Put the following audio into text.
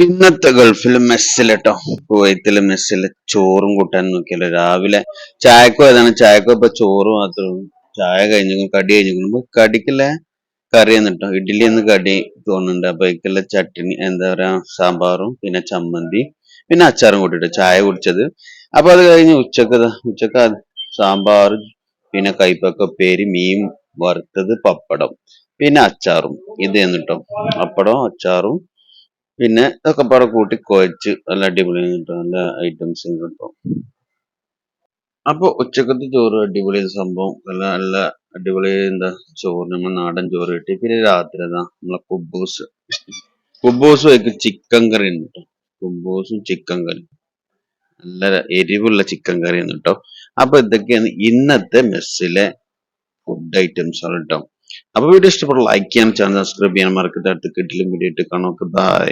ഇന്നത്തെ ഗൾഫിൽ മെസ്സിലെട്ടോ കുവൈത്തില് മെസ്സില് ചോറും കൂട്ടാനും നോക്കിയല്ലോ രാവിലെ ചായക്കോ ഏതാണ് ചായക്കോ ഇപ്പൊ ചോറ് മാത്രമേ ഉള്ളൂ. ചായ കഴിഞ്ഞു കടി കഴിഞ്ഞു കടിക്കുള്ള കറി എന്നിട്ടോ ഇഡ്ഡലി എന്ന് കടി തോന്നുന്നുണ്ട് അപ്പൊ അതിക്കുള്ള ചട്നി എന്താ പറയാ സാമ്പാറും പിന്നെ ചമ്മന്തി പിന്നെ അച്ചാറും കൂട്ടിട്ട് ചായ കുടിച്ചത്. അപ്പൊ അത് കഴിഞ്ഞ് ഉച്ചക്ക് സാമ്പാർ പിന്നെ കൈപ്പക്ക ഉപ്പേരി മീൻ വറുത്തത് പപ്പടം പിന്നെ അച്ചാറും ഇത് എന്നിട്ടോ പപ്പടം അച്ചാറും പിന്നെ ഇതൊക്കെ പാടെ കൂട്ടി കുഴച്ച് നല്ല അടിപൊളി കിട്ടും നല്ല ഐറ്റംസ് കിട്ടും. അപ്പൊ ഉച്ചക്കത്തെ ചോറ് അടിപൊളി സംഭവം നല്ല നല്ല അടിപൊളി എന്താ ചോറ് നമ്മൾ നാടൻ ചോറ് കിട്ടി. പിന്നെ രാത്രി അതാ നമ്മളെ കുബൂസും ആയിട്ട് ചിക്കൻ കറി ഉണ്ട് കേട്ടോ. കുബൂസും ചിക്കൻ കറി നല്ല എരിവുള്ള ചിക്കൻ കറി ആണ് കേട്ടോ. അപ്പൊ ഇതൊക്കെയാണ് ഇന്നത്തെ മെസ്സിലെ ഫുഡ് ഐറ്റംസ് ആണ് കേട്ടോ. അപ്പൊ വീഡിയോ ഇഷ്ടപ്പെട്ട ലൈക്ക് ചെയ്യാൻ ചാനൽ സബ്സ്ക്രൈബ് ചെയ്യാൻ മറക്കരുത്. അടുത്ത കിട്ടിലും വീഡിയോ ആയിട്ട് കാണാം. ബൈ.